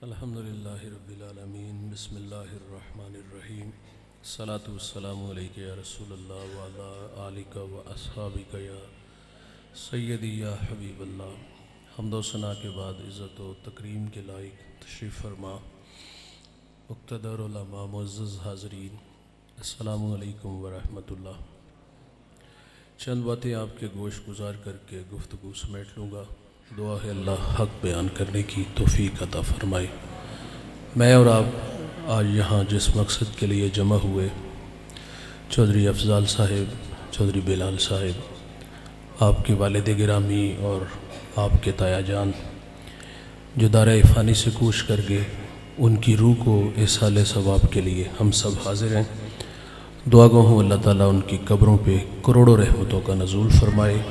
الحمدللہ رب العالمین بسم اللہ الرحمن الرحیم الصلاۃ والسلام علیک یا رسول اللہ وعلی آلک و اصحابک یا سیدی یا حبیب اللہ۔ حمد و ثنا کے بعد عزت و تکریم کے لائق تشریف فرما مقتدر علماء معزز حاضرین، السلام علیکم ورحمۃ اللہ۔ چند باتیں آپ کے گوش گزار کر کے گفتگو سمیٹ لوں گا۔ دعا ہے اللہ حق بیان کرنے کی توفیق عطا فرمائے۔ میں اور آپ آج یہاں جس مقصد کے لیے جمع ہوئے، چودھری افضال صاحب، چودھری بلال صاحب، آپ کے والد گرامی اور آپ کے تایا جان جو دارِ فانی سے کوچ کر گئے، ان کی روح کو ایصال ثواب کے لیے ہم سب حاضر ہیں۔ دعا گو ہوں اللہ تعالیٰ ان کی قبروں پہ کروڑوں رحمتوں کا نزول فرمائے،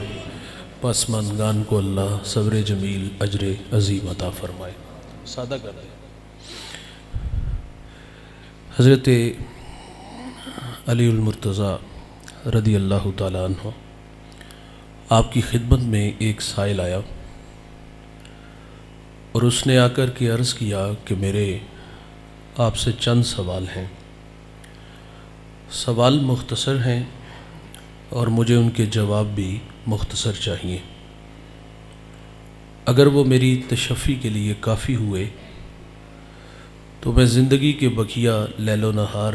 پسماندگان کو اللہ صبر جمیل اجر عظیم عطا فرمائے۔ سادہ کر دیں۔ حضرت علی المرتضیٰ رضی اللہ تعالیٰ عنہ، آپ کی خدمت میں ایک سائل آیا اور اس نے آ کر کے عرض کیا کہ میرے آپ سے چند سوال ہیں۔ سوال مختصر ہیں اور مجھے ان کے جواب بھی مختصر چاہیے۔ اگر وہ میری تشفی کے لیے کافی ہوئے تو میں زندگی کے بقیہ لیل و نہار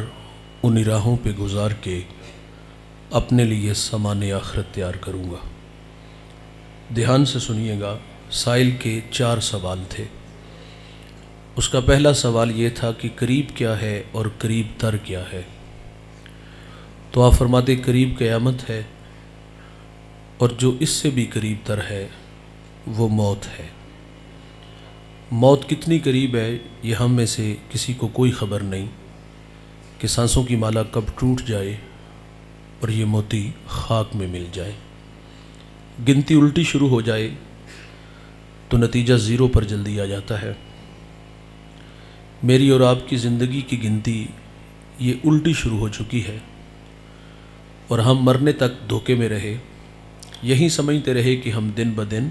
انہی راہوں پہ گزار کے اپنے لیے سامان آخرت تیار کروں گا۔ دھیان سے سنیے گا۔ سائل کے 4 سوال تھے۔ اس کا پہلا سوال یہ تھا کہ قریب کیا ہے اور قریب تر کیا ہے؟ تو آپ فرماتے قریب قیامت ہے اور جو اس سے بھی قریب تر ہے وہ موت ہے۔ موت کتنی قریب ہے یہ ہم میں سے کسی کو کوئی خبر نہیں کہ سانسوں کی مالا کب ٹوٹ جائے اور یہ موتی خاک میں مل جائے، گنتی الٹی شروع ہو جائے تو نتیجہ 0 پر جلدی آ جاتا ہے۔ میری اور آپ کی زندگی کی گنتی یہ الٹی شروع ہو چکی ہے اور ہم مرنے تک دھوکے میں رہے، یہی سمجھتے رہے کہ ہم دن بدن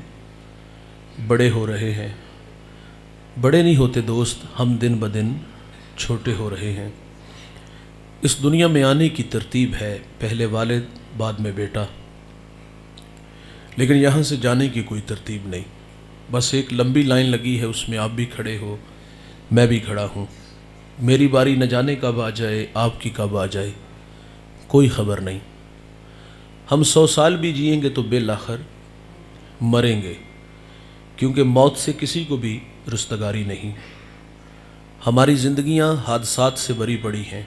بڑے ہو رہے ہیں۔ بڑے نہیں ہوتے دوست، ہم دن بدن چھوٹے ہو رہے ہیں۔ اس دنیا میں آنے کی ترتیب ہے، پہلے والد بعد میں بیٹا، لیکن یہاں سے جانے کی کوئی ترتیب نہیں۔ بس ایک لمبی لائن لگی ہے، اس میں آپ بھی کھڑے ہو، میں بھی کھڑا ہوں۔ میری باری نہ جانے کب آ جائے، آپ کی کب آ جائے، کوئی خبر نہیں۔ ہم 100 سال بھی جئیں گے تو بالآخر مریں گے، کیونکہ موت سے کسی کو بھی رستگاری نہیں۔ ہماری زندگیاں حادثات سے بری پڑی ہیں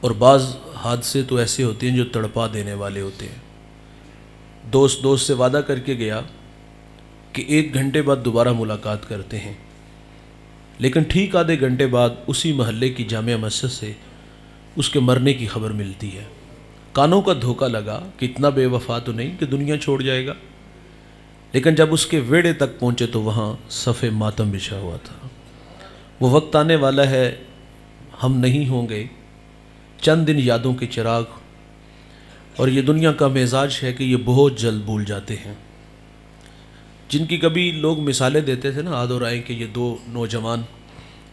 اور بعض حادثے تو ایسے ہوتے ہیں جو تڑپا دینے والے ہوتے ہیں۔ دوست سے وعدہ کر کے گیا کہ 1 گھنٹے بعد دوبارہ ملاقات کرتے ہیں، لیکن ٹھیک آدھے گھنٹے بعد اسی محلے کی جامع مسجد سے اس کے مرنے کی خبر ملتی ہے۔ کانوں کا دھوکہ لگا کہ اتنا بے وفا تو نہیں کہ دنیا چھوڑ جائے گا، لیکن جب اس کے ویڑے تک پہنچے تو وہاں صف ماتم بچھا ہوا تھا۔ وہ وقت آنے والا ہے، ہم نہیں ہوں گے، چند دن یادوں کے چراغ، اور یہ دنیا کا مزاج ہے کہ یہ بہت جلد بھول جاتے ہیں۔ جن کی کبھی لوگ مثالیں دیتے تھے نا آد اور آئیں کہ یہ 2 نوجوان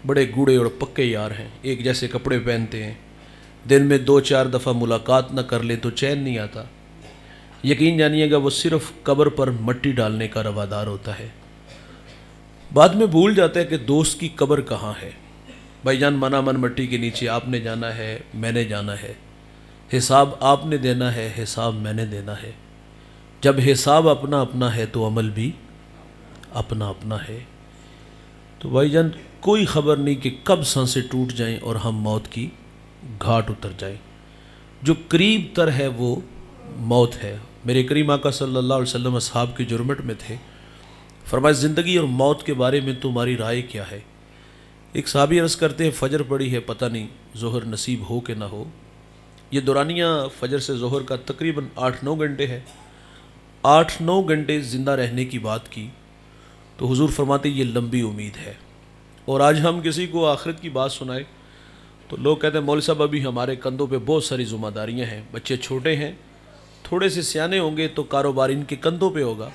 بڑے گوڑے اور پکے یار ہیں، ایک جیسے کپڑے پہنتے ہیں، دن میں 2-4 دفعہ ملاقات نہ کر لے تو چین نہیں آتا۔ یقین جانیے گا وہ صرف قبر پر مٹی ڈالنے کا روادار ہوتا ہے، بعد میں بھول جاتا ہے کہ دوست کی قبر کہاں ہے۔ بھائی جان، منا من مٹی کے نیچے آپ نے جانا ہے، میں نے جانا ہے، حساب آپ نے دینا ہے، حساب میں نے دینا ہے۔ جب حساب اپنا اپنا ہے تو عمل بھی اپنا اپنا ہے۔ تو بھائی جان کوئی خبر نہیں کہ کب سانسیں ٹوٹ جائیں اور ہم موت کی گھاٹ اتر جائیں۔ جو قریب تر ہے وہ موت ہے۔ میرے کریم آقا صلی اللہ علیہ وسلم اصحاب کی جرمٹ میں تھے، فرمایا زندگی اور موت کے بارے میں تمہاری رائے کیا ہے؟ ایک صحابی عرض کرتے ہیں فجر پڑی ہے، پتہ نہیں ظہر نصیب ہو کہ نہ ہو۔ یہ دورانیہ فجر سے ظہر کا تقریباً 8-9 گھنٹے ہے۔ 8-9 گھنٹے زندہ رہنے کی بات کی تو حضور فرماتے یہ لمبی امید ہے۔ اور آج ہم کسی کو آخرت کی بات سنائے تو لوگ کہتے ہیں مولوی صاحب ابھی ہمارے کندھوں پہ بہت ساری ذمہ داریاں ہیں، بچے چھوٹے ہیں، تھوڑے سے سیانے ہوں گے تو کاروبار ان کے کندھوں پہ ہوگا،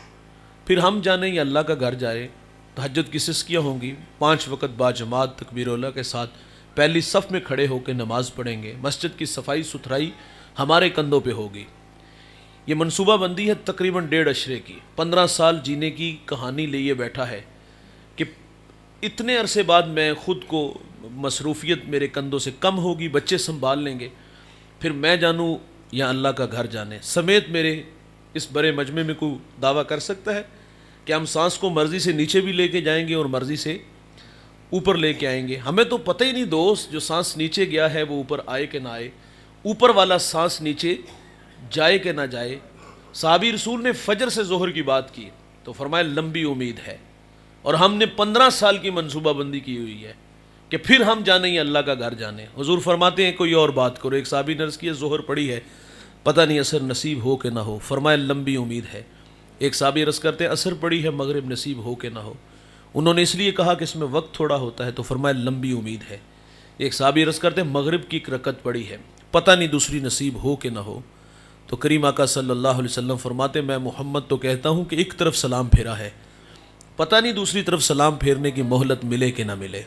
پھر ہم جانیں یا اللہ کا گھر جائے تہجد کی سسکیاں ہوں گی، 5 وقت باجماعت تکبیر اولیٰ کے ساتھ پہلی صف میں کھڑے ہو کے نماز پڑھیں گے، مسجد کی صفائی ستھرائی ہمارے کندھوں پہ ہوگی۔ یہ منصوبہ بندی ہے تقریباً 1.5 عشرے کی، 15 سال جینے کی کہانی لیے بیٹھا ہے کہ اتنے عرصے بعد میں خود کو مصروفیت میرے کندھوں سے کم ہوگی، بچے سنبھال لیں گے، پھر میں جانوں یا اللہ کا گھر جانے سمیت میرے اس بڑے مجمع میں کوئی دعویٰ کر سکتا ہے کہ ہم سانس کو مرضی سے نیچے بھی لے کے جائیں گے اور مرضی سے اوپر لے کے آئیں گے؟ ہمیں تو پتہ ہی نہیں دوست، جو سانس نیچے گیا ہے وہ اوپر آئے کہ نہ آئے، اوپر والا سانس نیچے جائے کہ نہ جائے۔ صحابی رسول نے فجر سے ظہر کی بات کی تو فرمایا لمبی امید ہے، اور ہم نے 15 سال کی منصوبہ بندی کی ہوئی ہے کہ پھر ہم جانے ہی اللہ کا گھر جانے۔ حضور فرماتے ہیں کوئی اور بات کرو، ایک صحابی نے عرض کی ظہر پڑی ہے، پتہ نہیں عصر نصیب ہو کہ نہ ہو، فرمایا لمبی امید ہے۔ ایک صحابی عرض کرتے ہیں عصر پڑی ہے، مغرب نصیب ہو کہ نہ ہو، انہوں نے اس لیے کہا کہ اس میں وقت تھوڑا ہوتا ہے، تو فرمایا لمبی امید ہے۔ ایک صحابی عرض کرتے ہیں مغرب کی 1 رکعت پڑی ہے، پتہ نہیں دوسری نصیب ہو کہ نہ ہو، تو کریم آقا صلی اللہ علیہ وسلم فرماتے ہیں میں محمد تو کہتا ہوں کہ ایک طرف سلام پھیرا ہے، پتہ نہیں دوسری طرف سلام پھیرنے کی مہلت ملے کہ نہ ملے۔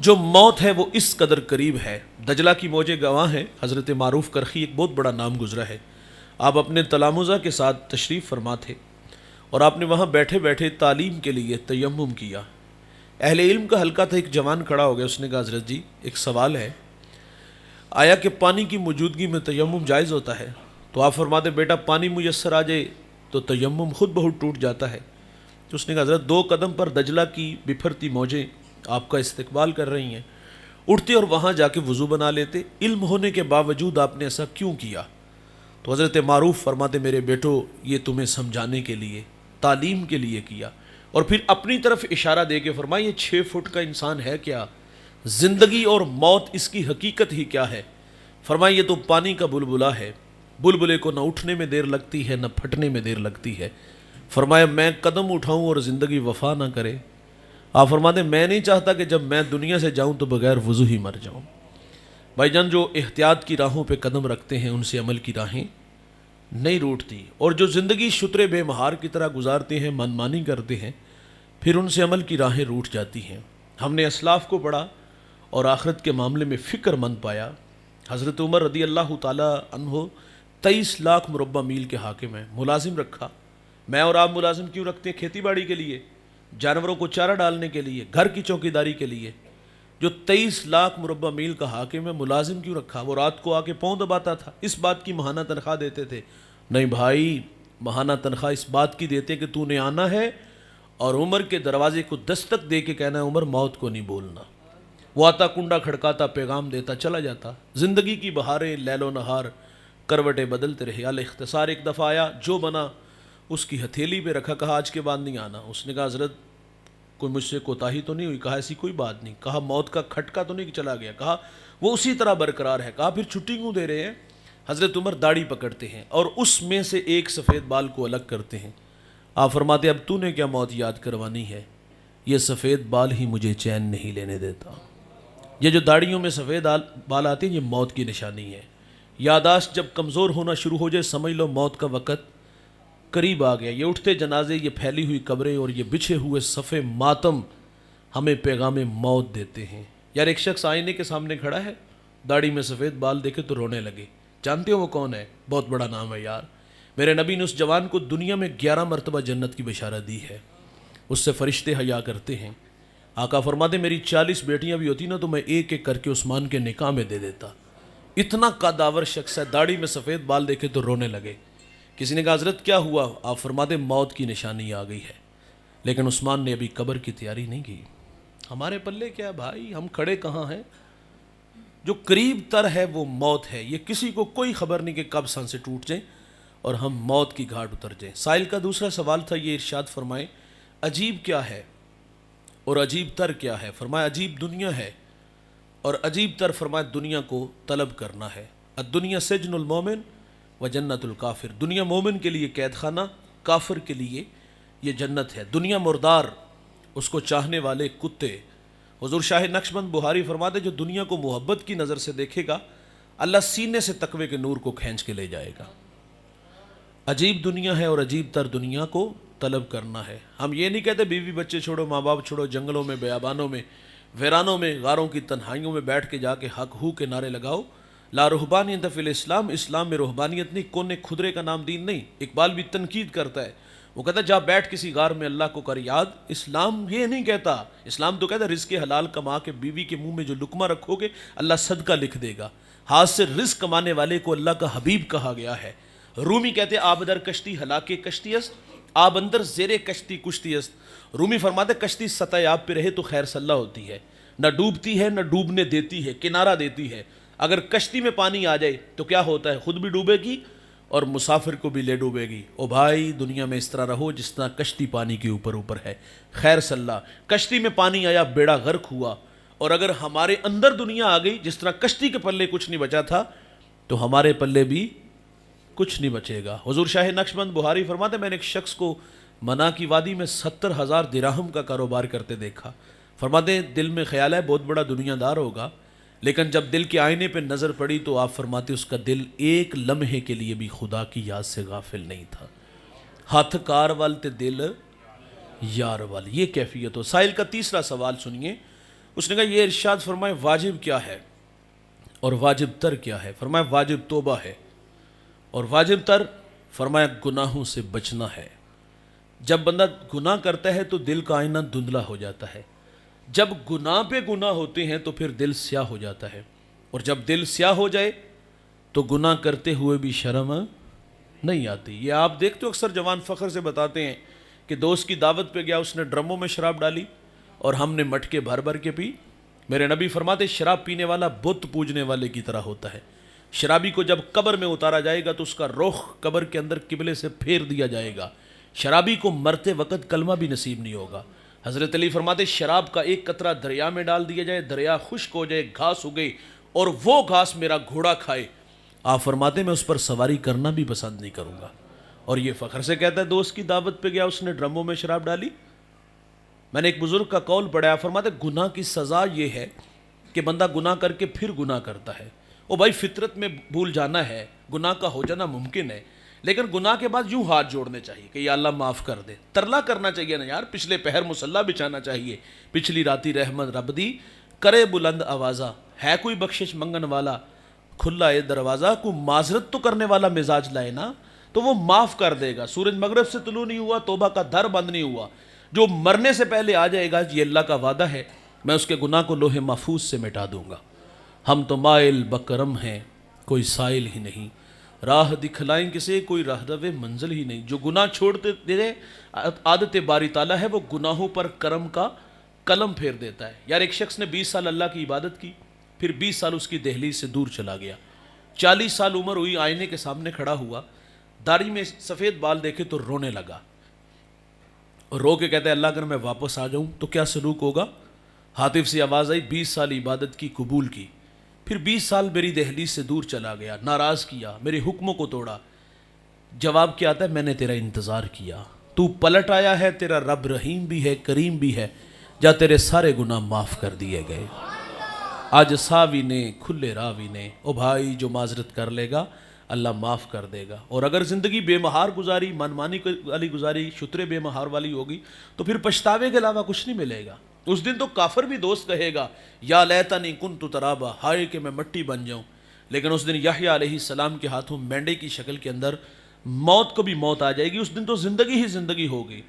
جو موت ہے وہ اس قدر قریب ہے، دجلہ کی موجیں گواہ ہیں۔ حضرت معروف کرخی ایک بہت بڑا نام گزرا ہے، آپ اپنے تلامذہ کے ساتھ تشریف فرما تھے اور آپ نے وہاں بیٹھے بیٹھے تعلیم کے لیے تیمم کیا۔ اہل علم کا حلقہ تھا، ایک جوان کھڑا ہو گیا، اس نے کہا حضرت جی ایک سوال ہے، آیا کہ پانی کی موجودگی میں تیمم جائز ہوتا ہے؟ تو آپ فرماتے بیٹا پانی میسر آ جائے تو تیمم خود بہت ٹوٹ جاتا ہے۔ تو اس نے کہا حضرت 2 قدم پر دجلہ کی بپھرتی موجیں آپ کا استقبال کر رہی ہیں، اٹھتے اور وہاں جا کے وضو بنا لیتے، علم ہونے کے باوجود آپ نے ایسا کیوں کیا؟ تو حضرت معروف فرماتے میرے بیٹو یہ تمہیں سمجھانے کے لیے، تعلیم کے لیے کیا، اور پھر اپنی طرف اشارہ دے کے فرمایا یہ 6 فٹ کا انسان ہے کیا، زندگی اور موت اس کی حقیقت ہی کیا ہے؟ فرمایا یہ تو پانی کا بلبلا ہے، بلبلے کو نہ اٹھنے میں دیر لگتی ہے نہ پھٹنے میں دیر لگتی ہے۔ فرمایا میں قدم اٹھاؤں اور زندگی وفا نہ کرے؟ آپ فرماتے ہیں میں نہیں چاہتا کہ جب میں دنیا سے جاؤں تو بغیر وضو ہی مر جاؤں۔ بھائی جان جو احتیاط کی راہوں پہ قدم رکھتے ہیں ان سے عمل کی راہیں نہیں روٹتی، اور جو زندگی شتر بے مہار کی طرح گزارتے ہیں، منمانی کرتے ہیں، پھر ان سے عمل کی راہیں روٹ جاتی ہیں۔ ہم نے اسلاف کو پڑھا اور آخرت کے معاملے میں فکر مند پایا۔ حضرت عمر رضی اللہ تعالیٰ عنہ 23 لاکھ مربع میل کے حاکم ہیں، ملازم رکھا۔ میں اور آپ ملازم کیوں رکھتے ہیں؟ کھیتی باڑی کے لیے، جانوروں کو چارہ ڈالنے کے لیے، گھر کی چوکیداری کے لیے۔ جو 23 لاکھ مربع میل کا حاکم ہے ملازم کیوں رکھا؟ وہ رات کو آ کے پاؤں دباتا تھا، اس بات کی ماہانہ تنخواہ دیتے تھے؟ نہیں بھائی، ماہانہ تنخواہ اس بات کی دیتے کہ تو نے آنا ہے اور عمر کے دروازے کو دستک دے کے کہنا ہے عمر موت کو نہیں بولنا۔ وہ آتا کنڈا کھڑکاتا، پیغام دیتا، چلا جاتا۔ زندگی کی بہاریں لیل و نہار کروٹیں بدلتے رہے۔ الاختصار ایک دفعہ آیا، جو بنا اس کی ہتھیلی پہ رکھا، کہا آج کے بعد نہیں آنا۔ اس نے کہا حضرت کوئی مجھ سے کوتاہی تو نہیں ہوئی؟ کہا ایسی کوئی بات نہیں۔ کہا موت کا کھٹکا تو نہیں چلا گیا؟ کہا وہ اسی طرح برقرار ہے۔ کہا پھر چھٹی کیوں دے رہے ہیں؟ حضرت عمر داڑھی پکڑتے ہیں اور اس میں سے ایک سفید بال کو الگ کرتے ہیں۔ آپ فرماتے اب تو نے کیا موت یاد کروانی ہے؟ یہ سفید بال ہی مجھے چین نہیں لینے دیتا۔ یہ جو داڑھیوں میں سفید بال آتے ہیں یہ موت کی نشانی ہے۔ یاداشت جب کمزور ہونا شروع ہو جائے سمجھ لو موت کا وقت قریب آ گیا۔ یہ اٹھتے جنازے، یہ پھیلی ہوئی قبریں اور یہ بچھے ہوئے صفے ماتم ہمیں پیغام موت دیتے ہیں۔ یار ایک شخص آئینے کے سامنے کھڑا ہے، داڑھی میں سفید بال دیکھے تو رونے لگے۔ جانتے ہو وہ کون ہے؟ بہت بڑا نام ہے یار۔ میرے نبی نے اس جوان کو دنیا میں 11 مرتبہ جنت کی بشارت دی ہے، اس سے فرشتے حیا کرتے ہیں۔ آقا فرماتے میری 40 بیٹیاں بھی ہوتی نا تو میں ایک ایک کر کے عثمان کے نکاح میں دے دیتا۔ اتنا قداور شخص ہے، داڑھی میں سفید بال دیکھے تو رونے لگے۔ کسی نے کہا حضرت کیا ہوا؟ آپ فرماتے موت کی نشانی آ گئی ہے، لیکن عثمان نے ابھی قبر کی تیاری نہیں کی۔ ہمارے پلے کیا بھائی، ہم کھڑے کہاں ہیں؟ جو قریب تر ہے وہ موت ہے، یہ کسی کو کوئی خبر نہیں کہ کب سانسیں ٹوٹ جائیں اور ہم موت کی گھاٹ اتر جائیں۔ سائل کا دوسرا سوال تھا، یہ ارشاد فرمائیں عجیب کیا ہے اور عجیب تر کیا ہے؟ فرمایا عجیب دنیا ہے اور عجیب تر فرمایا دنیا کو طلب کرنا ہے۔ الدنیا سجن المومن و جنت الکافر، دنیا مومن کے لیے قید خانہ، کافر کے لیے یہ جنت ہے۔ دنیا مردار، اس کو چاہنے والے کتے۔ حضور شاہ نقشبند بخاری فرماتے جو دنیا کو محبت کی نظر سے دیکھے گا اللہ سینے سے تقوی کے نور کو کھینچ کے لے جائے گا۔ عجیب دنیا ہے اور عجیب تر دنیا کو طلب کرنا ہے. ہم یہ نہیں کہتے بیوی بچے چھوڑو، ماں باپ چھوڑو، جنگلوں میں، بیابانوں میں، ویرانوں میں، غاروں کی تنہائیوں میں بیٹھ کے جا کے حق ہو کے نعرے لگاؤ. لا رہبانیت فی الاسلام، اسلام میں رہبانیت نہیں، کونے خدرے کا نام دین نہیں. اقبال بھی تنقید کرتا ہے، وہ کہتا ہے جا بیٹھ کسی غار میں اللہ کو کر یاد. اسلام یہ نہیں کہتا، اسلام تو کہتا ہے رزق حلال کما کے بیوی کے منہ میں جو لقمہ رکھو گے اللہ صدقہ لکھ دے گا. ہاتھ سے رزق کمانے والے کو اللہ کا حبیب کہا گیا ہے. رومی کہتے آب در کشتی ہلاک کشتی است، آب اندر زیر کشتی کشتی است. رومی فرماتے کشتی سطح آب پہ رہے تو خیر صلہ ہوتی ہے، نہ ڈوبتی ہے نہ ڈوبنے دیتی ہے، کنارہ دیتی ہے. اگر کشتی میں پانی آ جائے تو کیا ہوتا ہے، خود بھی ڈوبے گی اور مسافر کو بھی لے ڈوبے گی. او بھائی دنیا میں اس طرح رہو جس طرح کشتی پانی کے اوپر اوپر ہے، خیر صلہ. کشتی میں پانی آیا، بیڑا غرق ہوا، اور اگر ہمارے اندر دنیا آ گئی جس طرح کشتی کے پلے کچھ نہیں بچا تھا تو ہمارے پلے بھی کچھ نہیں بچے گا. حضور شاہ نقشبند بخاری فرماتے میں نے ایک شخص کو منا کی وادی میں 70,000 درہم کا کاروبار کرتے دیکھا. فرماتے دل میں خیال ہے بہت بڑا دنیا دار ہوگا، لیکن جب دل کے آئینے پہ نظر پڑی تو آپ فرماتے اس کا دل ایک لمحے کے لیے بھی خدا کی یاد سے غافل نہیں تھا. ہاتھ کار وال تے دل یار وال، یہ کیفیت ہو. سائل کا تیسرا سوال سنیے. اس نے کہا یہ ارشاد فرمائے واجب کیا ہے اور واجب تر کیا ہے؟ فرمایا واجب توبہ ہے اور واجب تر فرمایا گناہوں سے بچنا ہے. جب بندہ گناہ کرتا ہے تو دل کا آئینہ دھندلا ہو جاتا ہے. جب گناہ پہ گناہ ہوتے ہیں تو پھر دل سیاہ ہو جاتا ہے، اور جب دل سیاہ ہو جائے تو گناہ کرتے ہوئے بھی شرم نہیں آتی. یہ آپ دیکھتے ہو اکثر جوان فخر سے بتاتے ہیں کہ دوست کی دعوت پہ گیا، اس نے ڈرموں میں شراب ڈالی اور ہم نے مٹکے بھر بھر کے پی. میرے نبی فرماتے شراب پینے والا بت پوجنے والے کی طرح ہوتا ہے. شرابی کو جب قبر میں اتارا جائے گا تو اس کا رخ قبر کے اندر قبلے سے پھیر دیا جائے گا. شرابی کو مرتے وقت کلمہ بھی نصیب نہیں ہوگا. حضرت علی فرماتے شراب کا ایک قطرہ دریا میں ڈال دیا جائے، دریا خشک ہو جائے، گھاس اگے اور وہ گھاس میرا گھوڑا کھائے، آپ فرماتے میں اس پر سواری کرنا بھی پسند نہیں کروں گا. اور یہ فخر سے کہتا ہے دوست کی دعوت پہ گیا، اس نے ڈرموں میں شراب ڈالی. میں نے ایک بزرگ کا قول پڑھا، آپ فرماتے گناہ کی سزا یہ ہے کہ بندہ گناہ کر کے پھر گناہ کرتا ہے. او بھائی فطرت میں بھول جانا ہے، گناہ کا ہو جانا ممکن ہے، لیکن گناہ کے بعد یوں ہاتھ جوڑنے چاہیے کہ یا اللہ معاف کر دے. ترلا کرنا چاہیے نا یار، پچھلے پہر مصلی بچھانا چاہیے، پچھلی راتی رحمت رب دی کرے بلند آوازہ. ہے کوئی بخشش منگن والا کھلا اے دروازہ، کوئی معذرت تو کرنے والا مزاج لائے نا تو وہ معاف کر دے گا. سورج مغرب سے طلوع نہیں ہوا، توبہ کا در بند نہیں ہوا، جو مرنے سے پہلے آ جائے گا یہ اللہ کا وعدہ ہے میں اس کے گناہ کو لوح محفوظ سے مٹا دوں گا. ہم تو مائل بکرم ہیں کوئی سائل ہی نہیں، راہ دکھلائیں کسے کوئی راہدو منزل ہی نہیں. جو گناہ چھوڑتے دے عادت باری تعالیٰ ہے وہ گناہوں پر کرم کا قلم پھیر دیتا ہے. یار ایک شخص نے 20 سال اللہ کی عبادت کی، پھر 20 سال اس کی دہلیز سے دور چلا گیا. 40 سال عمر ہوئی، آئینے کے سامنے کھڑا ہوا، داڑھی میں سفید بال دیکھے تو رونے لگا اور رو کے کہتا ہے اللہ اگر میں واپس آ جاؤں تو کیا سلوک ہوگا؟ ہاتف سے آواز آئی 20 سال عبادت کی قبول کی، پھر 20 سال میری دہلیز سے دور چلا گیا، ناراض کیا، میرے حکموں کو توڑا. جواب کیا آتا ہے میں نے تیرا انتظار کیا، تو پلٹ آیا ہے، تیرا رب رحیم بھی ہے کریم بھی ہے، جا تیرے سارے گناہ معاف کر دیے گئے. آج ساوی نے کھلے راوی نے. او بھائی جو معذرت کر لے گا اللہ معاف کر دے گا. اور اگر زندگی بے مہار گزاری، منمانی والی گزاری، شترے بے مہار والی ہوگی تو پھر پچھتاوے کے علاوہ کچھ نہیں ملے گا. اس دن تو کافر بھی دوست کہے گا یا لیتنی کنت ترابا، ہائے کہ میں مٹی بن جاؤں. لیکن اس دن یحییٰ علیہ السلام کے ہاتھوں مینڈے کی شکل کے اندر موت کو بھی موت آ جائے گی. اس دن تو زندگی ہی زندگی ہوگی.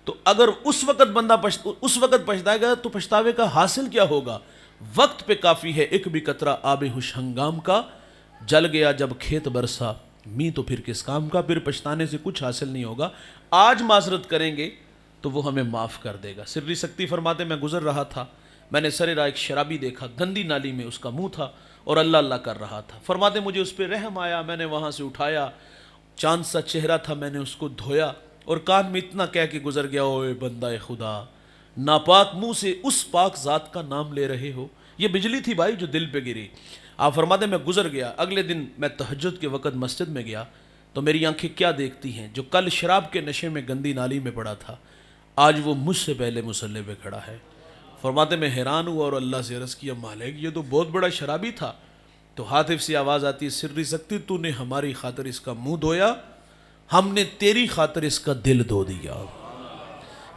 تو اگر اس وقت بندہ پچھتائے گا تو پچھتاوے کا حاصل کیا ہوگا؟ وقت پہ کافی ہے ایک بھی قطرہ آب ہوش ہنگام کا، جل گیا جب کھیت برسا می تو پھر کس کام کا. پھر پچھتانے سے کچھ حاصل نہیں ہوگا. آج معذرت کریں گے تو وہ ہمیں معاف کر دے گا. سری سکتی فرماتے میں گزر رہا تھا، میں نے سرے راہ ایک شرابی دیکھا، گندی نالی میں اس کا منہ تھا اور اللہ اللہ کر رہا تھا. فرماتے مجھے اس پہ رحم آیا، میں نے وہاں سے اٹھایا، چاند سا چہرہ تھا، میں نے اس کو دھویا اور کان میں اتنا کہہ کے گزر گیا اوے بندہ خدا، ناپاک منہ سے اس پاک ذات کا نام لے رہے ہو. یہ بجلی تھی بھائی جو دل پہ گری. آپ فرماتے میں گزر گیا. اگلے دن میں تہجد کے وقت مسجد میں گیا تو میری آنکھیں کیا دیکھتی ہیں، جو کل شراب کے نشے میں گندی نالی میں پڑا تھا آج وہ مجھ سے پہلے مصلی پہ کھڑا ہے. فرماتے میں حیران ہوا اور اللہ سے عرض کیا مالک یہ تو بہت بڑا شرابی تھا. تو ہاتف سے آواز آتی ہے سری سکتی تو نے ہماری خاطر اس کا منہ دھویا، ہم نے تیری خاطر اس کا دل دھو دیا.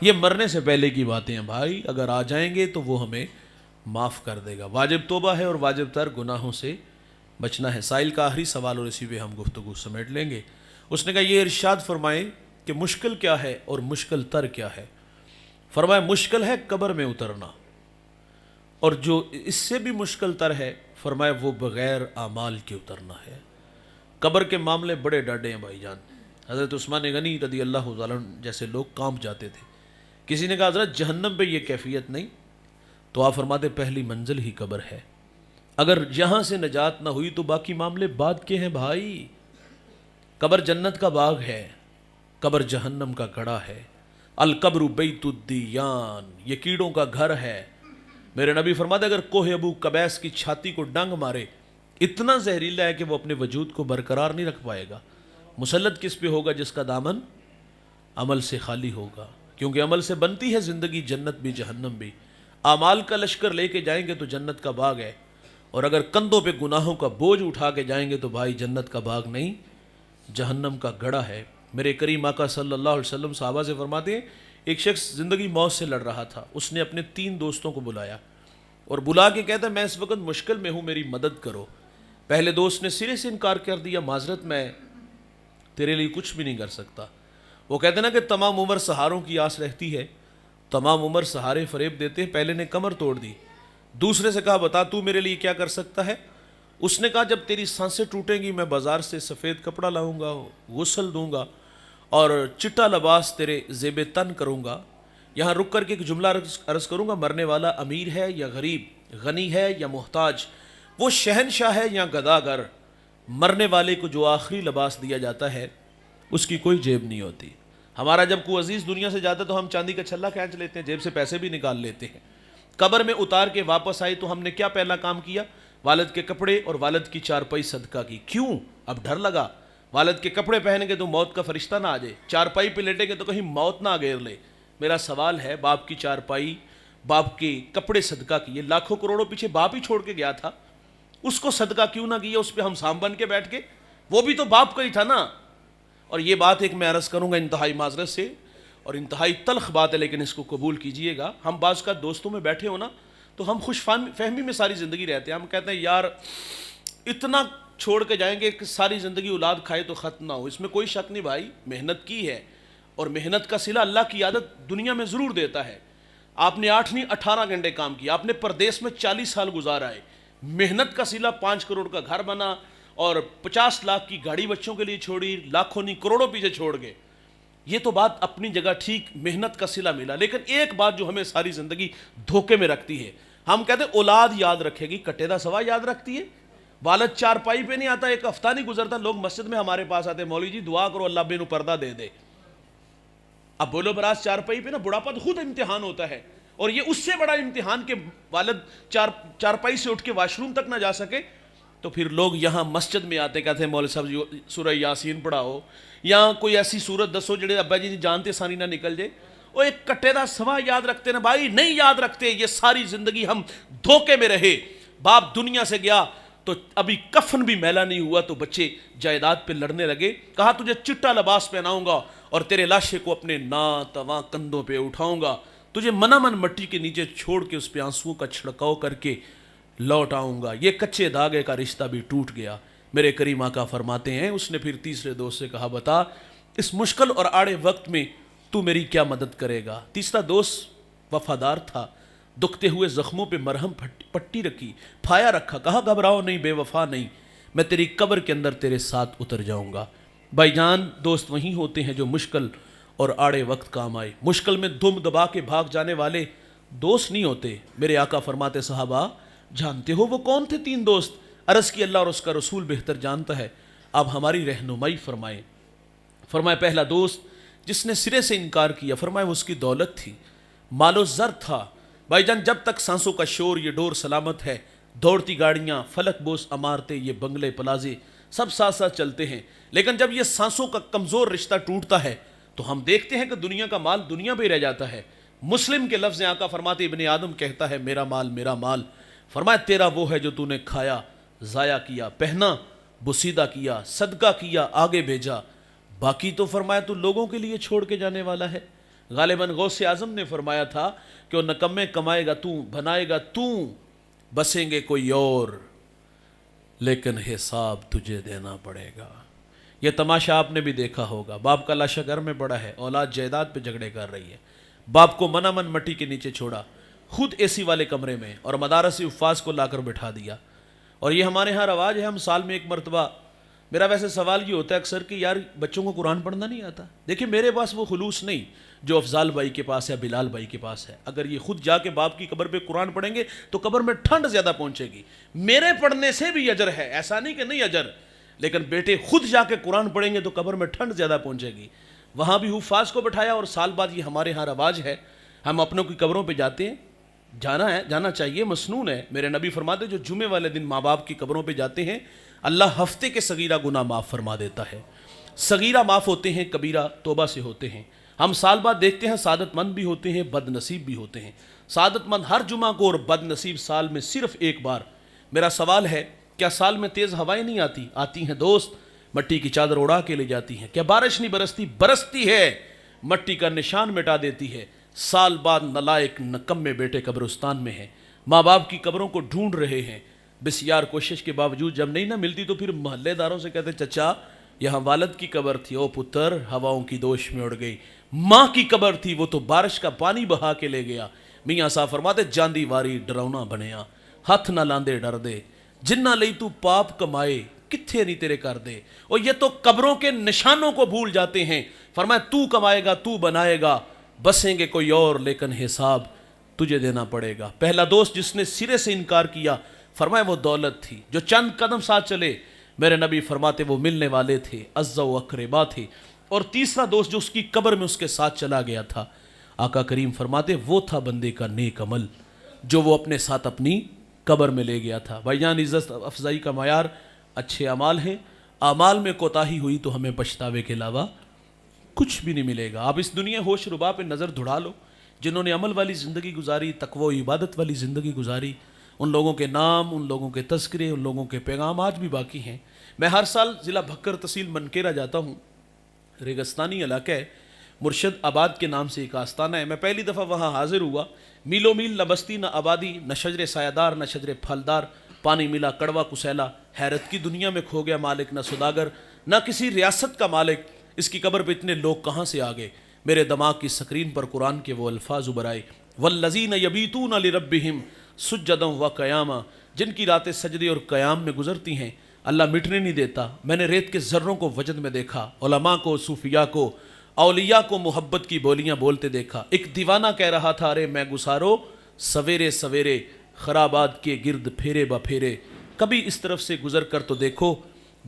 یہ مرنے سے پہلے کی باتیں ہیں بھائی، اگر آ جائیں گے تو وہ ہمیں معاف کر دے گا. واجب توبہ ہے اور واجب تر گناہوں سے بچنا ہے. سائل کا آخری سوال اور اسی پہ ہم گفتگو سمیٹ لیں گے. اس نے کہا یہ ارشاد فرمائیں کہ مشکل کیا ہے اور مشکل تر کیا ہے. فرمایا مشکل ہے قبر میں اترنا، اور جو اس سے بھی مشکل تر ہے فرمایا وہ بغیر اعمال کے اترنا ہے. قبر کے معاملے بڑے ڈاڈے ہیں بھائی جان. حضرت عثمان غنی رضی اللہ عنہ جیسے لوگ کانپ جاتے تھے. کسی نے کہا حضرت جہنم پہ یہ کیفیت نہیں، تو آپ فرماتے پہلی منزل ہی قبر ہے. اگر یہاں سے نجات نہ ہوئی تو باقی معاملے بعد کے ہیں بھائی. قبر جنت کا باغ ہے، قبر جہنم کا گڑھا ہے. القبر بیت الدیان، یہ کیڑوں کا گھر ہے. میرے نبی فرماتے اگر کوہ ابو قبیس کی چھاتی کو ڈنگ مارے، اتنا زہریلا ہے کہ وہ اپنے وجود کو برقرار نہیں رکھ پائے گا. مسلط کس پہ ہوگا؟ جس کا دامن عمل سے خالی ہوگا، کیونکہ عمل سے بنتی ہے زندگی، جنت بھی جہنم بھی. اعمال کا لشکر لے کے جائیں گے تو جنت کا باغ ہے، اور اگر کندھوں پہ گناہوں کا بوجھ اٹھا کے جائیں گے تو بھائی جنت کا باغ نہیں، جہنم کا گڑھا ہے. میرے کریم آقا صلی اللہ علیہ وسلم صحابہ سے فرماتے ہیں ایک شخص زندگی موت سے لڑ رہا تھا. اس نے اپنے 3 دوستوں کو بلایا اور بلا کے کہتا ہے میں اس وقت مشکل میں ہوں، میری مدد کرو. پہلے دوست نے سرے سے انکار کر دیا، معذرت میں تیرے لیے کچھ بھی نہیں کر سکتا. وہ کہتے ہیں نا کہ تمام عمر سہاروں کی آس رہتی ہے، تمام عمر سہارے فریب دیتے ہیں. پہلے نے کمر توڑ دی. دوسرے سے کہا بتا تو میرے لیے کیا کر سکتا ہے؟ اس نے کہا جب تیری سانسیں ٹوٹیں گی میں بازار سے سفید کپڑا لاؤں گا، غسل دوں گا اور چٹا لباس تیرے زیب تن کروں گا. یہاں رک کر کے ایک جملہ عرض کروں گا، مرنے والا امیر ہے یا غریب، غنی ہے یا محتاج، وہ شہنشاہ ہے یا گداگر، مرنے والے کو جو آخری لباس دیا جاتا ہے اس کی کوئی جیب نہیں ہوتی. ہمارا جب کوئی عزیز دنیا سے جاتا تو ہم چاندی کا چھلا کھینچ لیتے ہیں، جیب سے پیسے بھی نکال لیتے ہیں. قبر میں اتار کے واپس آئے تو ہم نے کیا پہلا کام کیا؟ والد کے کپڑے اور والد کی چارپائی صدقہ کی. کیوں؟ اب ڈر لگا والد کے کپڑے پہنیں گے تو موت کا فرشتہ نہ آ جائے، چارپائی پہ لیٹیں گے تو کہیں موت نہ گھیر لے. میرا سوال ہے باپ کی چارپائی، باپ کے کپڑے صدقہ کیے، لاکھوں کروڑوں پیچھے باپ ہی چھوڑ کے گیا تھا، اس کو صدقہ کیوں نہ کیا؟ اس پہ ہم سام بن کے بیٹھ کے، وہ بھی تو باپ کا ہی تھا نا. اور یہ بات ایک میں عرض کروں گا انتہائی معذرت سے اور انتہائی تلخ بات ہے، لیکن اس کو قبول کیجئے گا. ہم بعض کا دوستوں میں بیٹھے ہو نا تو ہم خوش فہمی میں ساری زندگی رہتے ہیں. ہم کہتے ہیں یار اتنا چھوڑ کے جائیں گے کہ ساری زندگی اولاد کھائے تو ختم نہ ہو. اس میں کوئی شک نہیں بھائی، محنت کی ہے اور محنت کا صلہ اللہ کی عادت دنیا میں ضرور دیتا ہے. آپ نے 8 نہیں 18 گھنٹے کام کیا، آپ نے پردیس میں 40 سال گزارا ہے، محنت کا صلہ 5 کروڑ کا گھر بنا اور 50 لاکھ کی گاڑی بچوں کے لیے چھوڑی، لاکھوں نہیں کروڑوں پیچھے چھوڑ گئے. یہ تو بات اپنی جگہ ٹھیک، محنت کا صلہ ملا. لیکن ایک بات جو ہمیں ساری زندگی دھوکے میں رکھتی ہے، ہم کہتے ہیں اولاد یاد رکھے گی، کٹے دا سوا یاد رکھتی ہے. والد چارپائی پہ نہیں آتا، ایک ہفتہ نہیں گزرتا لوگ مسجد میں ہمارے پاس آتے ہیں مولوی جی دعا کرو اللہ بینو پردہ دے دے. اب بولو براز چارپائی پہ نا بڑھاپا تو خود امتحان ہوتا ہے، اور یہ اس سے بڑا امتحان کہ والد چارپائی سے اٹھ کے واش روم تک نہ جا سکے. تو پھر لوگ یہاں مسجد میں آتے کہتے ہیں مولوی صاحب سورہ یاسین پڑھاؤ یا کوئی ایسی سورت دسو جڑے ابا جی جانتے سانی نہ نکل جائے. وہ ایک کٹے دا سوا یاد رکھتے نا بھائی، نہیں یاد رکھتے. یہ ساری زندگی ہم دھوکے میں رہے. باپ دنیا سے گیا تو ابھی کفن بھی میلا نہیں ہوا تو بچے جائیداد پہ لڑنے لگے. کہا تجھے چٹا لباس پہناؤں گا اور تیرے لاشے کو اپنے ناتواں کندھوں پہ اٹھاؤں گا، تجھے منا من مٹی کے نیچے چھوڑ کے اس پہ آنسوؤں کا چھڑکاؤ کر کے لوٹ آؤں گا. یہ کچے دھاگے کا رشتہ بھی ٹوٹ گیا. میرے کریم آقا فرماتے ہیں اس نے پھر تیسرے دوست سے کہا بتا اس مشکل اور آڑے وقت میں تو میری کیا مدد کرے گا. تیسرا دوست وفادار تھا، دکھتے ہوئے زخموں پہ مرہم پٹی رکھی، پھایا رکھا، کہا گھبراؤ نہیں، بے وفا نہیں، میں تیری قبر کے اندر تیرے ساتھ اتر جاؤں گا. بھائی جان دوست وہی ہوتے ہیں جو مشکل اور آڑے وقت کام آئے. مشکل میں دم دبا کے بھاگ جانے والے دوست نہیں ہوتے. میرے آقا فرماتے صحابہ جانتے ہو وہ کون تھے 3 دوست؟ عرض کی اللہ اور اس کا رسول بہتر جانتا ہے، آپ ہماری رہنمائی فرمائیں. فرمایا پہلا دوست جس نے سرے سے انکار کیا، فرمایا اس کی دولت تھی، مال و زر تھا. بھائی جان جب تک سانسوں کا شور یہ ڈور سلامت ہے، دوڑتی گاڑیاں، فلک بوس عمارتیں، یہ بنگلے پلازے سب ساتھ ساتھ چلتے ہیں. لیکن جب یہ سانسوں کا کمزور رشتہ ٹوٹتا ہے تو ہم دیکھتے ہیں کہ دنیا کا مال دنیا پہ رہ جاتا ہے. مسلم کے لفظ آقا فرماتے ابن آدم کہتا ہے میرا مال میرا مال. فرمایا تیرا وہ ہے جو تو نے کھایا، ضائع کیا، پہنا، بسیدہ کیا، صدقہ کیا، آگے بھیجا، باقی تو فرمایا تو لوگوں کے لیے چھوڑ کے جانے والا ہے. غالباً غوث اعظم نے فرمایا تھا کہ وہ نکمے کمائے گا تو، بنائے گا تو، بسیں گے کوئی اور، لیکن حساب تجھے دینا پڑے گا. یہ تماشا آپ نے بھی دیکھا ہوگا. باپ کا لاشا گھر میں پڑا ہے، اولاد جائیداد پہ جھگڑے کر رہی ہے، باپ کو من مٹی کے نیچے چھوڑا، خود اے سی والے کمرے میں، اور مدارس حفاظ کو لا کر بٹھا دیا. اور یہ ہمارے ہاں رواج ہے، ہم سال میں ایک مرتبہ، میرا ویسے سوال یہ ہوتا ہے اکثر کہ یار بچوں کو قرآن پڑھنا نہیں آتا. دیکھیں میرے پاس وہ خلوص نہیں جو افضال بھائی کے پاس ہے، بلال بھائی کے پاس ہے. اگر یہ خود جا کے باپ کی قبر پہ قرآن پڑھیں گے تو قبر میں ٹھنڈ زیادہ پہنچے گی. میرے پڑھنے سے بھی اجر ہے، ایسا نہیں کہ نہیں اجر، لیکن بیٹے خود جا کے قرآن پڑھیں گے تو قبر میں ٹھنڈ زیادہ پہنچے گی. وہاں بھی حفاظ کو بٹھایا، اور سال بعد یہ ہمارے ہاں رواج ہے، ہم اپنوں کی قبروں پہ جاتے ہیں. جانا ہے، جانا چاہیے، مسنون ہے. میرے نبی فرماتے جو جمعے والے دن ماں باپ کی قبروں پہ جاتے ہیں اللہ ہفتے کے صغیرہ گناہ معاف فرما دیتا ہے. صغیرہ معاف ہوتے ہیں، کبیرہ توبہ سے ہوتے ہیں. ہم سال بعد دیکھتے ہیں سعادت مند بھی ہوتے ہیں، بد نصیب بھی ہوتے ہیں. سعادت مند ہر جمعہ کو اور بد نصیب سال میں صرف ایک بار. میرا سوال ہے کیا سال میں تیز ہوائیں نہیں آتی؟ آتی ہیں دوست، مٹی کی چادر اڑا کے لے جاتی ہیں. کیا بارش نہیں برستی؟ برستی ہے، مٹی کا نشان مٹا دیتی ہے. سال بعد نلائق نکمے بیٹے قبرستان میں ہیں، ماں باپ کی قبروں کو ڈھونڈ رہے ہیں. بسیار کوشش کے باوجود جب نہیں نہ ملتی تو پھر محلے داروں سے کہتے چچا یہاں والد کی قبر تھی، او پتر ہواؤں کی دوش میں اڑ گئی. ماں کی قبر تھی، وہ تو بارش کا پانی بہا کے لے گیا. میاں صاحب فرماتے جاندی واری ڈرونا بنیا، ہاتھ نہ لاندے ڈر دے، جنہ لئی تو پاپ کمائے کتھے نہیں تیرے کر دے. اور یہ تو قبروں کے نشانوں کو بھول جاتے ہیں. فرمایا تو کمائے گا، تو بنائے گا، بسیں گے کوئی اور، لیکن حساب تجھے دینا پڑے گا. پہلا دوست جس نے سرے سے انکار کیا فرمایا وہ دولت تھی. جو چند قدم ساتھ چلے میرے نبی فرماتے وہ ملنے والے تھے، عز و اقربا تھے. اور تیسرا دوست جو اس کی قبر میں اس کے ساتھ چلا گیا تھا، آقا کریم فرماتے وہ تھا بندے کا نیک عمل جو وہ اپنے ساتھ اپنی قبر میں لے گیا تھا. بھائی جان عزت افزائی کا معیار اچھے اعمال ہیں. اعمال میں کوتاہی ہوئی تو ہمیں پچھتاوے کے علاوہ کچھ بھی نہیں ملے گا. آپ اس دنیا ہوش ربا پہ نظر دھڑا لو، جنہوں نے عمل والی زندگی گزاری، تقوی و عبادت والی زندگی گزاری، ان لوگوں کے نام، ان لوگوں کے تذکرے، ان لوگوں کے پیغام آج بھی باقی ہیں. میں ہر سال ضلع بھکر تحصیل منکیرہ جاتا ہوں. ریگستانی علاقہ ہے، مرشد آباد کے نام سے ایک آستانہ ہے. میں پہلی دفعہ وہاں حاضر ہوا. میلوں میل نہ بستی نہ آبادی، نہ شجر سایہ دار نہ شجر پھلدار، پانی ملا کڑوا کسیلا، حیرت کی دنیا میں کھو گیا مالک نہ سوداگر، نہ کسی ریاست کا مالک. اس کی قبر پہ اتنے لوگ کہاں سے آ گئے؟ میرے دماغ کی سکرین پر قرآن کے وہ الفاظ ابھر آئے، والذین یبیتون لربہم سجدا و قیاما، جن کی راتیں سجدے اور قیام میں گزرتی ہیں اللہ مٹنے نہیں دیتا. میں نے ریت کے ذروں کو وجد میں دیکھا، علماء کو، صوفیاء کو، اولیاء کو محبت کی بولیاں بولتے دیکھا. ایک دیوانہ کہہ رہا تھا ارے میں گسارو سویرے سویرے خرابات کے گرد پھیرے با پھیرے. کبھی اس طرف سے گزر کر تو دیکھو،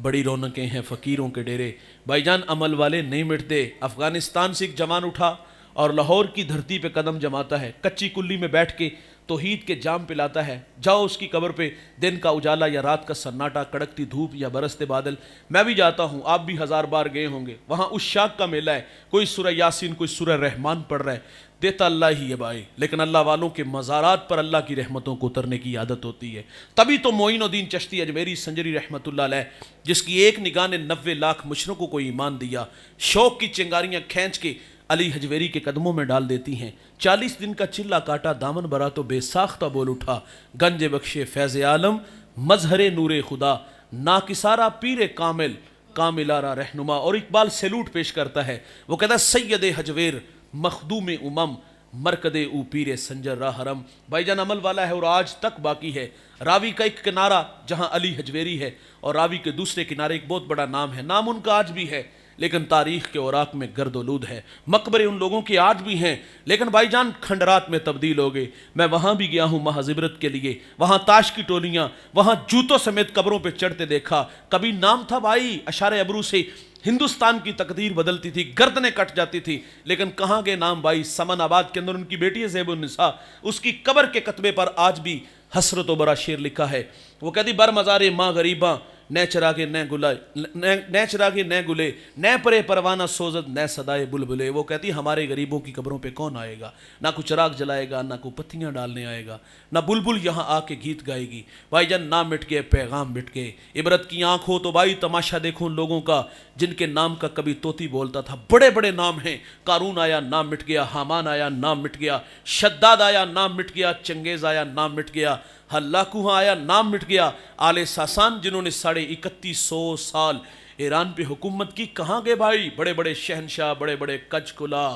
بڑی رونقیں ہیں فقیروں کے ڈیرے. بھائی جان عمل والے نہیں مٹتے. افغانستان سے ایک جوان اٹھا اور لاہور کی دھرتی پہ قدم جماتا ہے، کچی کلی میں بیٹھ کے توحید کے جام پلاتا ہے. جاؤ اس کی قبر پہ، دن کا اجالا یا رات کا سناٹا، کڑکتی دھوپ یا برستے بادل. میں بھی جاتا ہوں، آپ بھی 1000 بار گئے ہوں گے. وہاں اس شاک کا میلہ ہے، کوئی سورہ یاسین، کوئی سورہ رحمان پڑھ رہا ہے. دیتا اللہ ہی ہے بھائی، لیکن اللہ والوں کے مزارات پر اللہ کی رحمتوں کو اترنے کی عادت ہوتی ہے. تبھی تو معین الدین چشتی اجمیری سنجری رحمۃ اللہ علیہ، جس کی ایک نگاہ نے 90 لاکھ مشرکوں کو ایمان دیا، شوق کی چنگاریاں کھینچ کے علی حجویری کے قدموں میں ڈال دیتی ہیں. 40 دن کا چلا کاٹا دامن برا تو بے ساختہ بول اٹھا، گنج بخشے فیض عالم مظہر نور خدا، ناکسارا پیر کامل کاملارا رہنما. اور اقبال سیلوٹ پیش کرتا ہے، وہ کہتا ہے سید حجویر مخدوم امم مرکد او پیر سنجر راہ حرم. بھائی جان عمل والا ہے اور آج تک باقی ہے. راوی کا ایک کنارہ جہاں علی حجویری ہے اور راوی کے دوسرے کنارے ایک بہت بڑا نام ہے، نام ان کا آج بھی ہے لیکن تاریخ کے اوراق میں گرد و لود ہے. مقبرے ان لوگوں کے آج بھی ہیں لیکن بھائی جان کھنڈرات میں تبدیل ہو گئے. میں وہاں بھی گیا ہوں محض عبرت کے لیے. وہاں تاش کی ٹولیاں، وہاں جوتوں سمیت قبروں پہ چڑھتے دیکھا. کبھی نام تھا بھائی، اشارے ابرو سے ہندوستان کی تقدیر بدلتی تھی، گردنیں کٹ جاتی تھی، لیکن کہاں گئے نام بھائی؟ سمن آباد کے اندر ان کی بیٹی ہے زیب النساء، اس کی قبر کے کتبے پر آج بھی حسرت و برا شعر لکھا ہے. وہ کہتی بر مزار ماں غریباں نہ چراغے نہ چراغے نہ گلے، نہ پرے پروانہ سوزد نہ صدائے بلبلے. وہ کہتی ہمارے غریبوں کی قبروں پہ کون آئے گا؟ نہ کوئی چراغ جلائے گا، نہ کوئی پتیاں ڈالنے آئے گا، نہ بلبل یہاں آ کے گیت گائے گی. بھائی جان نام مٹ گئے، پیغام مٹ گئے. عبرت کی آنکھ ہو تو بھائی تماشا دیکھو ان لوگوں کا جن کے نام کا کبھی طوطی بولتا تھا. بڑے بڑے نام ہیں. قارون آیا، نام مٹ گیا. حامان آیا، نام مٹ گیا. شداد آیا، نام مٹ گیا. چنگیز آیا، نام مٹ گیا. ہلاکو آیا، نام مٹ گیا. آل ساسان جنہوں نے 3150 سال ایران پہ حکومت کی، کہاں گئے بھائی؟ بڑے بڑے شہنشاہ، بڑے بڑے کچ کلا،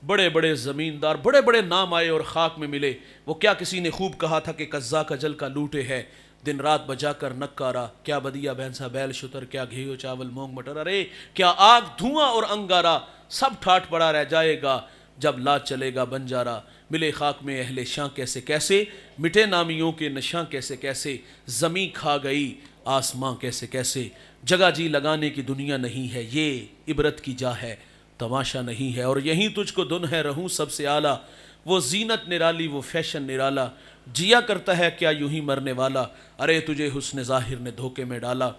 بڑے بڑے زمیندار، بڑے بڑے نام آئے اور خاک میں ملے. وہ کیا کسی نے خوب کہا تھا کہ قزا کا جل کا لوٹے ہے، دن رات بجا کر نکارا، کیا بدیا بھینسا بیل شتر، کیا گھیو چاول مونگ مٹر. ارے کیا آگ دھواں اور انگارا، سب ٹھاٹ پڑا رہ جائے گا جب لا چلے گا بنجارا. ملے خاک میں اہل شاں کیسے کیسے، مٹے نامیوں کے نشاں کیسے کیسے. زمیں کھا گئی آسماں کیسے کیسے. جگہ جی لگانے کی دنیا نہیں ہے، یہ عبرت کی جا ہے، تماشا نہیں ہے. اور یہیں تجھ کو دن ہے رہوں سب سے اعلیٰ، وہ زینت نرالی، وہ فیشن نرالا. جیا کرتا ہے کیا یوں ہی مرنے والا. ارے تجھے حسن ظاہر نے دھوکے میں ڈالا،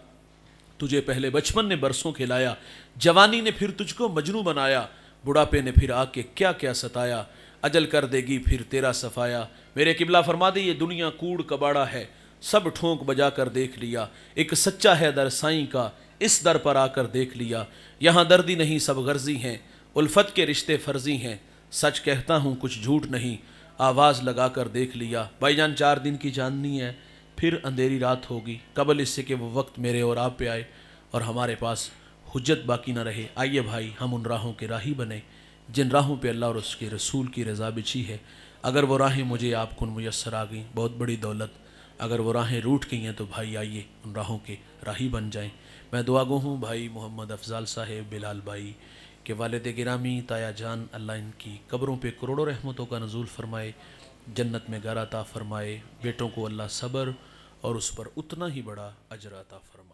تجھے پہلے بچپن نے برسوں کھلایا، جوانی نے پھر تجھ کو مجنوں بنایا، بڑھاپے نے پھر آ کے کیا کیا ستایا، اجل کر دے گی پھر تیرا صفایا. میرے قبلہ فرما دے یہ دنیا کوڑ کباڑا ہے، سب ٹھونک بجا کر دیکھ لیا. ایک سچا ہے در سائیں کا، اس در پر آ کر دیکھ لیا. یہاں دردی نہیں سب غرضی ہیں، الفت کے رشتے فرضی ہیں. سچ کہتا ہوں کچھ جھوٹ نہیں، آواز لگا کر دیکھ لیا. بھائی جان 4 دن کی چاندنی ہے، پھر اندھیری رات ہوگی، قبل اس سے کہ وہ وقت میرے اور آپ پہ آئے اور ہمارے پاس حجت باقی نہ رہے. آئیے بھائی ہم ان راہوں کے راہی بنیں جن راہوں پہ اللہ اور اس کے رسول کی رضا بچھی ہے. اگر وہ راہیں مجھے آپ کو میسر آ گئیں، بہت بڑی دولت. اگر وہ راہیں روٹ گئی ہیں تو بھائی آئیے ان راہوں کے راہی بن جائیں. میں دعا گو ہوں بھائی محمد افضال صاحب بلال بھائی کہ والد گرامی تایا جان اللہ ان کی قبروں پہ کروڑوں رحمتوں کا نزول فرمائے، جنت میں گھر عطا فرمائے. بیٹوں کو اللہ صبر اور اس پر اتنا ہی بڑا اجر عطا فرمائے.